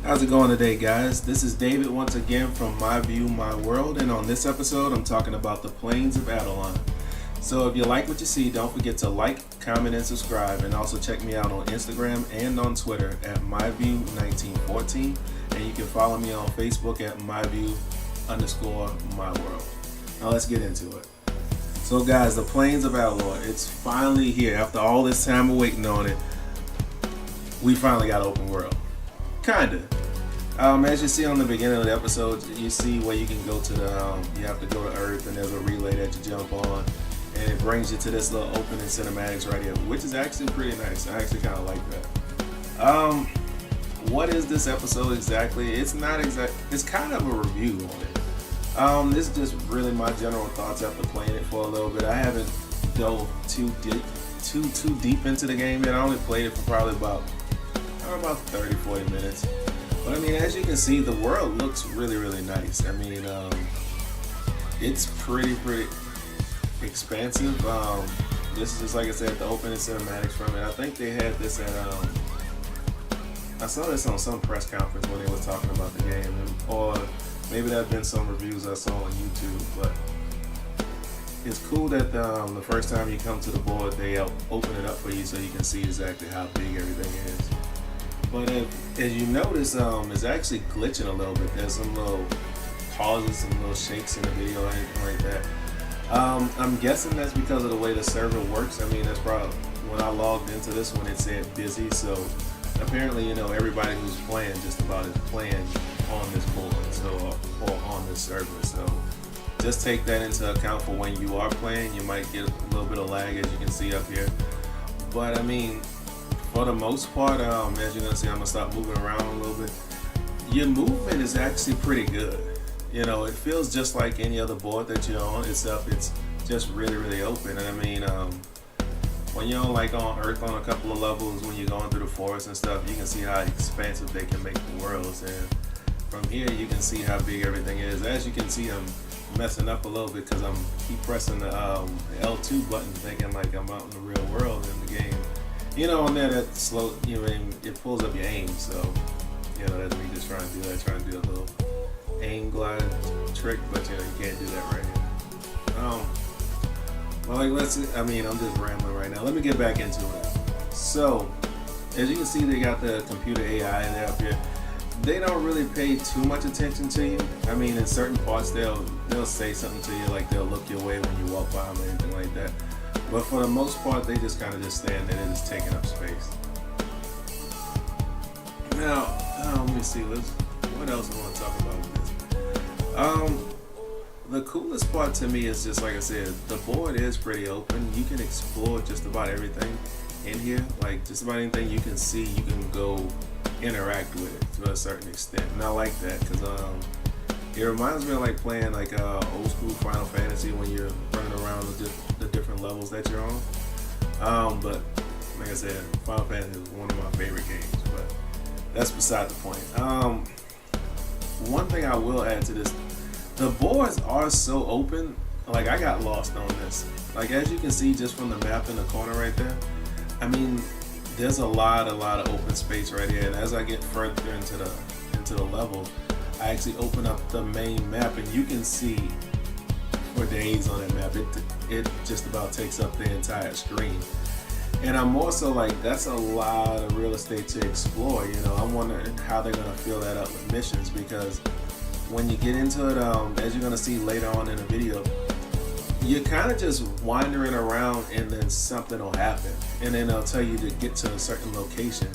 How's it going today, guys? This is David once again from My View, My World, and on this episode I'm talking about the plains of Eidolon. So if you like what you see, don't forget to like, comment, and subscribe, and also check me out on Instagram and on Twitter at MyView1914, and you can follow me on Facebook at MyView_MyWorld. Now let's get into it. So guys, the plains of Eidolon, it's finally here. After all this time of waiting on it, we finally got open world. Kinda. As you see on the beginning of the episode, you see where you can go to the, you have to go to Earth, and there's a relay that you jump on, and it brings you to this little opening cinematics right here, which is actually pretty nice. I actually kind of like that. What is this episode exactly? It's not exact. It's kind of a review on it. This is just really my general thoughts after playing it for a little bit. I haven't dove too deep into the game yet. I only played it for probably about 30-40 minutes. But I mean, as you can see, the world looks really nice. I mean, it's pretty expansive. This is just, like I said, the opening cinematics from it. I think they had this at I saw this on some press conference when they were talking about the game, or maybe there have been some reviews I saw on YouTube. But it's cool that the first time you come to the board, they open it up for you so you can see exactly how big everything is. But as you notice, it's actually glitching a little bit. There's some little pauses, some little shakes in the video, or anything like that. I'm guessing that's because of the way the server works. I mean, that's probably when I logged into this one, it said busy. So apparently, everybody who's playing just about is playing on this board, or on this server. So just take that into account for when you are playing. You might get a little bit of lag, as you can see up here. But I mean, for the most part, as you're gonna see, I'm gonna stop moving around a little bit. Your movement is actually pretty good. It feels just like any other board that you're on, except it's just really open. And I mean, when you're on Earth on a couple of levels, when you're going through the forest and stuff, you can see how expansive they can make the worlds. And from here, you can see how big everything is. As you can see, I'm messing up a little bit because I'm keep pressing the L2 button, thinking like I'm out in the real world in the game. On there, that slow, it pulls up your aim, so, that's me just trying to do a little aim glide trick, but, you can't do that right here. Well, I'm just rambling right now. Let me get back into it. So, as you can see, they got the computer AI there up here. They don't really pay too much attention to you. I mean, in certain parts, they'll say something to you, like they'll look your way when you walk by them or anything like that. But for the most part, they just kind of just stand there and just taking up space. Now, let me see. What else I want to talk about with this? The coolest part to me is just, like I said, the board is pretty open. You can explore just about everything in here. Like, just about anything you can see, you can go interact with it to a certain extent. And I like that because it reminds me of playing old school Final Fantasy when you're running around the different levels that you're on. But like I said, Final Fantasy is one of my favorite games, but that's beside the point. One thing I will add to this, the boards are so open. I got lost on this. As you can see just from the map in the corner right there, I mean, there's a lot of open space right here. And as I get further into the level, I actually open up the main map, and you can see for days on that map. It just about takes up the entire screen. And I'm also that's a lot of real estate to explore. I'm wondering how they're gonna fill that up with missions, because when you get into it, as you're gonna see later on in the video, you're kind of just wandering around, and then something will happen, and then they'll tell you to get to a certain location,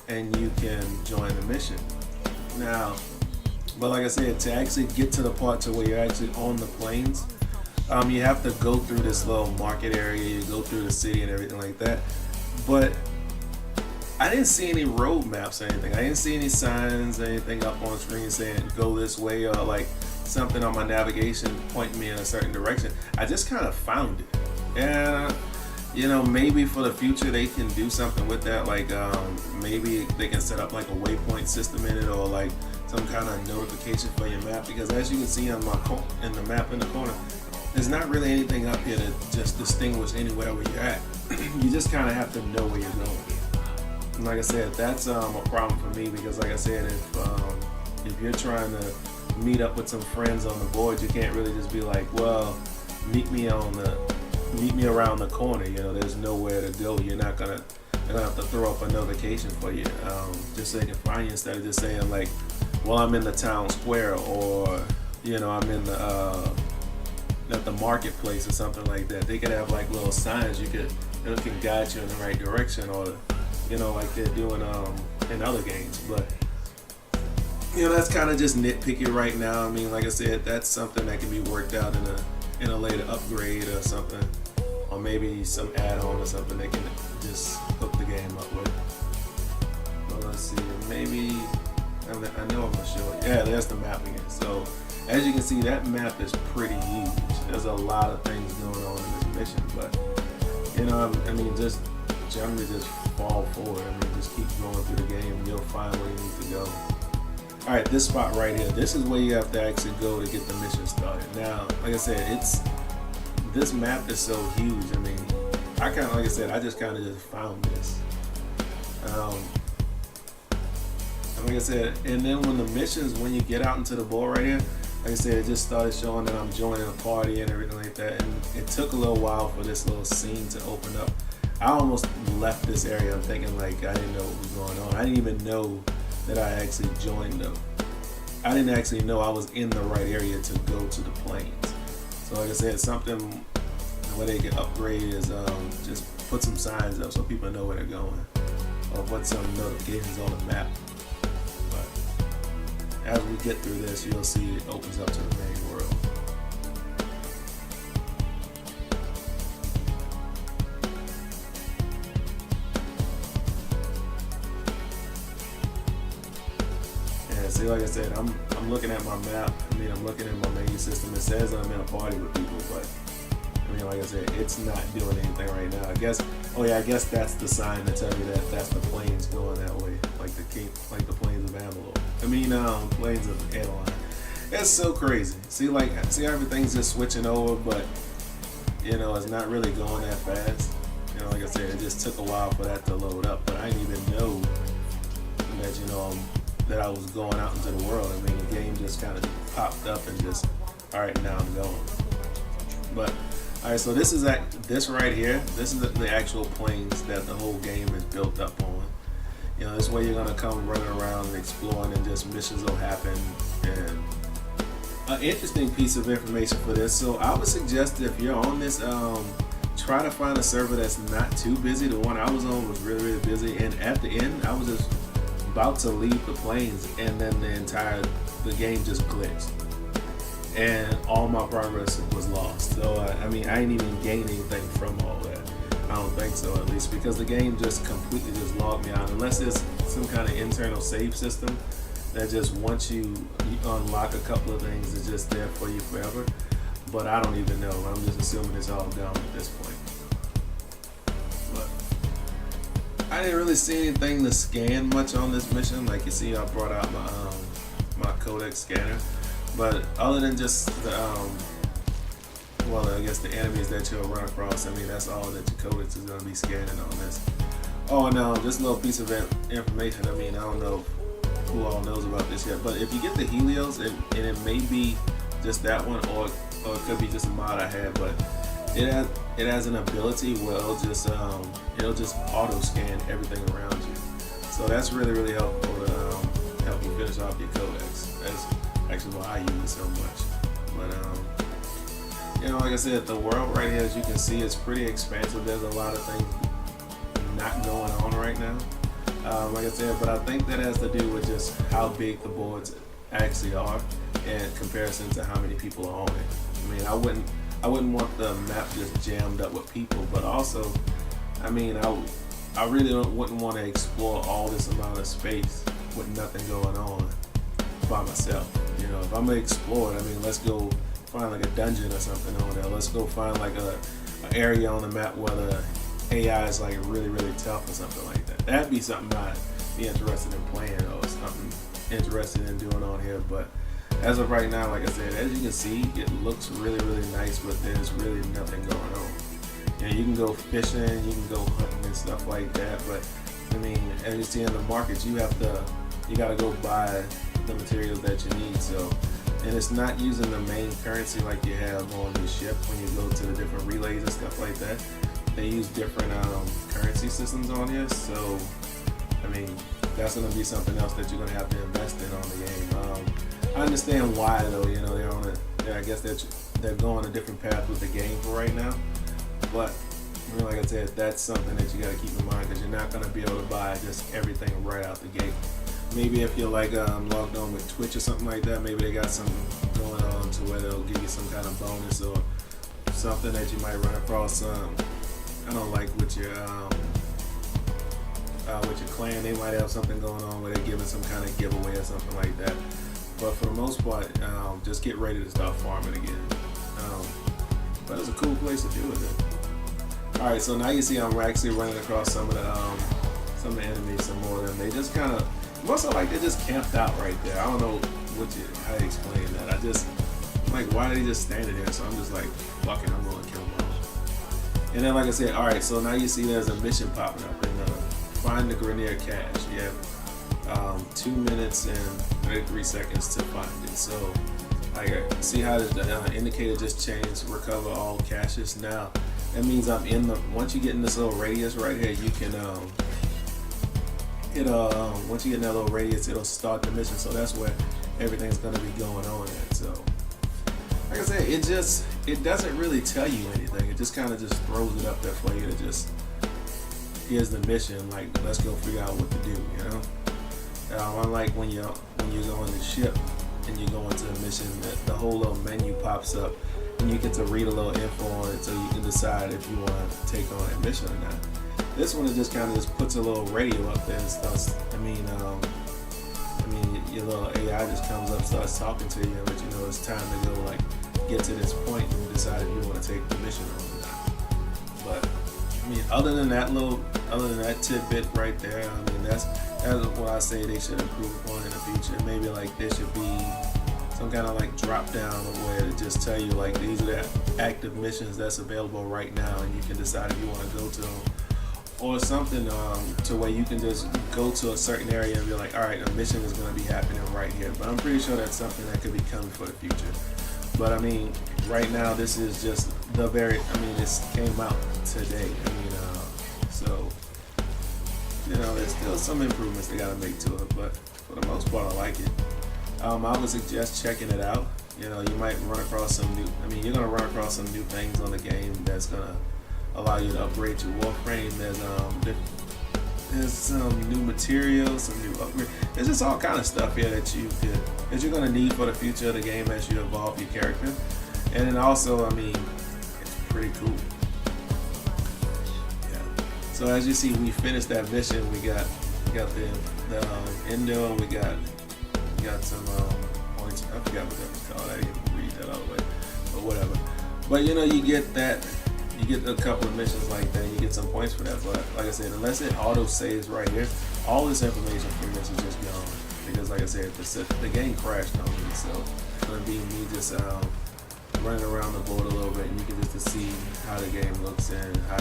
and you can join the mission. Now, but like I said, to actually get to the part to where you're actually on the plains, you have to go through this little market area, you go through the city and everything like that. But I didn't see any road maps or anything. I didn't see any signs or anything up on screen saying go this way, or something on my navigation pointing me in a certain direction. I just kind of found it. And maybe for the future they can do something with that. Maybe they can set up a waypoint system in it, or some kind of notification for your map, because as you can see on in the map in the corner, there's not really anything up here to just distinguish anywhere where you're at. You just kind of have to know where you're going. And like I said, that's a problem for me because, like I said, if you're trying to meet up with some friends on the board, you can't really just be like, well, meet me around the corner. You know, there's nowhere to go. They're gonna have to throw up a notification for you, just so they can find you, instead of just saying like, well, I'm in the town square, or you know, I'm in the at the marketplace or something like that. They could have like little signs it can guide you in the right direction, or you know, like they're doing in other games. But you know, that's kind of just nitpicky right now. I mean, like I said, that's something that can be worked out in a later upgrade or something, or maybe some add-on or something they can just hook the game up with. Well, let's see, maybe I know I'm gonna show it. Yeah, there's the map again. So as you can see, that map is pretty huge. There's a lot of things going on in this mission, but you know, I mean, just generally just fall forward. I mean, just keep going through the game and you'll find where you need to go. All right, this spot right here, this is where you have to actually go to get the mission started. Now, like I said, this map is so huge. I mean, like I just kind of found this. And like I said, and then when you get out into the board right here, like I said, it just started showing that I'm joining a party and everything like that. And it took a little while for this little scene to open up. I almost left this area. I'm thinking like I didn't know what was going on. I didn't even know that I actually joined them. I didn't actually know I was in the right area to go to the planes. So like I said, something where they can upgrade is just put some signs up so people know where they're going, or put some notifications on the map. But as we get through this, you'll see it opens up to the main world. See, like I said, I'm looking at my map. I mean, I'm looking at my menu system. It says I'm in a party with people, but I mean, like I said, it's not doing anything right now. I guess that's the sign to tell you that that's the planes going that way, like the planes of Avalon. I mean, planes of Eidolon. It's so crazy. See, everything's just switching over, but you know, it's not really going that fast. You know, like I said, it just took a while for that to load up, but I didn't even know that, you know, that I was going out into the world. I mean, the game just kind of popped up and just, all right, now I'm going. But all right, so this right here. This is the actual planes that the whole game is built up on. You know, this way you're gonna come running around and exploring, and just missions will happen. And an interesting piece of information for this. So I would suggest if you're on this, try to find a server that's not too busy. The one I was on was really, really busy, and at the end, I was just about to leave the planes, and then the game just glitched, and all my progress was lost. So I mean, I didn't even gain anything from all that. I don't think so, at least, because the game just completely just logged me out. Unless it's some kind of internal save system that just once you unlock a couple of things, it's just there for you forever. But I don't even know. I'm just assuming it's all gone at this point. I didn't really see anything to scan much on this mission. Like you see, I brought out my codex scanner, but other than just the well, I guess the enemies that you'll run across, I mean, that's all that your codex is going to be scanning on this. Oh, no, just a little piece of information. I mean, I don't know who all knows about this yet, but if you get the Helios, and it may be just that one, or it could be just a mod I had, but it has an ability where it'll just auto scan everything around you. So that's really, really helpful to help you finish off your codex. That's actually why I use it so much. But you know, like I said, the world right here, as you can see, is pretty expansive. There's a lot of things not going on right now. Like I said, but I think that has to do with just how big the boards actually are in comparison to how many people are on it. I mean, I wouldn't want the map just jammed up with people, but also, I mean, I really wouldn't want to explore all this amount of space with nothing going on by myself. You know, if I'm gonna explore it, I mean, let's go find like a dungeon or something over there. Let's go find like an area on the map where the AI is like really, really tough or something like that. That'd be something I'd be interested in playing, or something interested in doing on here. But as of right now, like I said, as you can see, it looks really, really nice, but there's really nothing going on. You know, you can go fishing, you can go hunting and stuff like that, but I mean, as you see in the markets, you gotta go buy the materials that you need. So, and it's not using the main currency like you have on your ship when you go to the different relays and stuff like that. They use different currency systems on here. So, I mean, that's gonna be something else that you're gonna have to invest in on the game. I understand why though. You know, I guess they're going a different path with the game for right now. But I mean, like I said, that's something that you got to keep in mind because you're not going to be able to buy just everything right out the gate. Maybe if you're like logged on with Twitch or something like that, maybe they got something going on to where they'll give you some kind of bonus or something that you might run across. I don't like with your clan, they might have something going on where they're giving some kind of giveaway or something like that. But for the most part, just get ready to start farming again. But it's a cool place to do it. All right, so now you see I'm actually running across some of the enemies, some more of them. They just kind of, most of like they just camped out right there. I don't know how to explain that. I'm like, why are they just standing there? So I'm just like, fuck it, I'm gonna kill them all. And then like I said, all right, so now you see there's a mission popping up in find the Grenier cache. You have 2 minutes and 33 seconds to find it. So I see how the indicator just changed, recover all caches. Now that means I'm in once you get in this little radius right here, you can once you get in that little radius, it'll start the mission. So that's where everything's gonna be going on at. So like I said, it doesn't really tell you anything. It just kind of just throws it up there for you to just, here's the mission, like let's go figure out what to do, you know. Unlike when you go on the ship and you go into the mission, the whole little menu pops up and you get to read a little info on it so you can decide if you want to take on that mission or not. This one, it just kind of just puts a little radio up there and starts, your little AI just comes up, starts talking to you and let you know it's time to go, like, get to this point and decide if you want to take the mission or not. But I mean, other than that tidbit right there, I mean, that's what I say they should improve upon in the future. Maybe like there should be some kind of like drop down where to just tell you like these are the active missions that's available right now, and you can decide if you want to go to them, or something to where you can just go to a certain area and be like, all right, a mission is going to be happening right here. But I'm pretty sure that's something that could be coming for the future. But I mean, right now this is just this came out today. So you know, there's still some improvements they gotta make to it, but for the most part, I like it. I would suggest checking it out. You know, you might run across you're gonna run across some new things on the game that's gonna allow you to upgrade your Warframe. There's some new materials, some new upgrades. There's just all kind of stuff here that you're gonna need for the future of the game as you evolve your character. And then also, it's pretty cool. So as you see, we finished that mission. We got the endo, and we got some points. I forgot what that was called. I didn't read that all the way, but whatever. But you know, you get a couple of missions like that. You get some points for that. But like I said, unless it auto saves right here, all this information from this is just gone. Because like I said, the game crashed on me, so it's gonna be me just running around the board a little bit, and you can just see how the game looks and how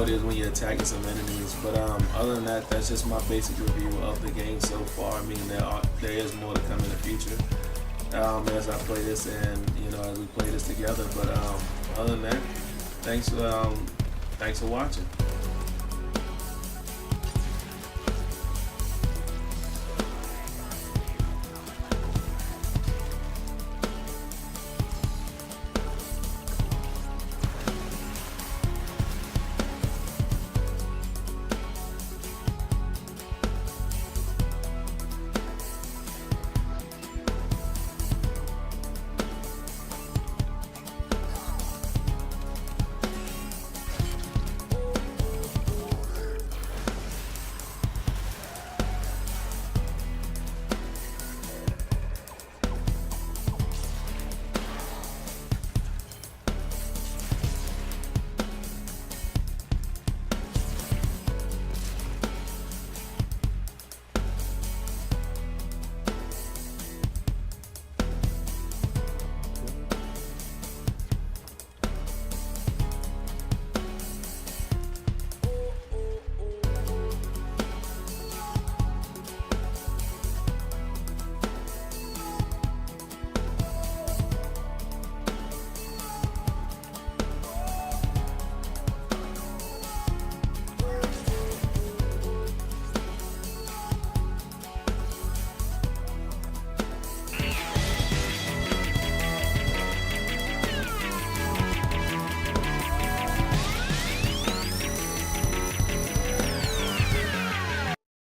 it is when you're attacking some enemies. But other than that, that's just my basic review of the game so far. I mean, there is more to come in the future as I play this, and you know, as we play this together. But other than that, thanks for watching.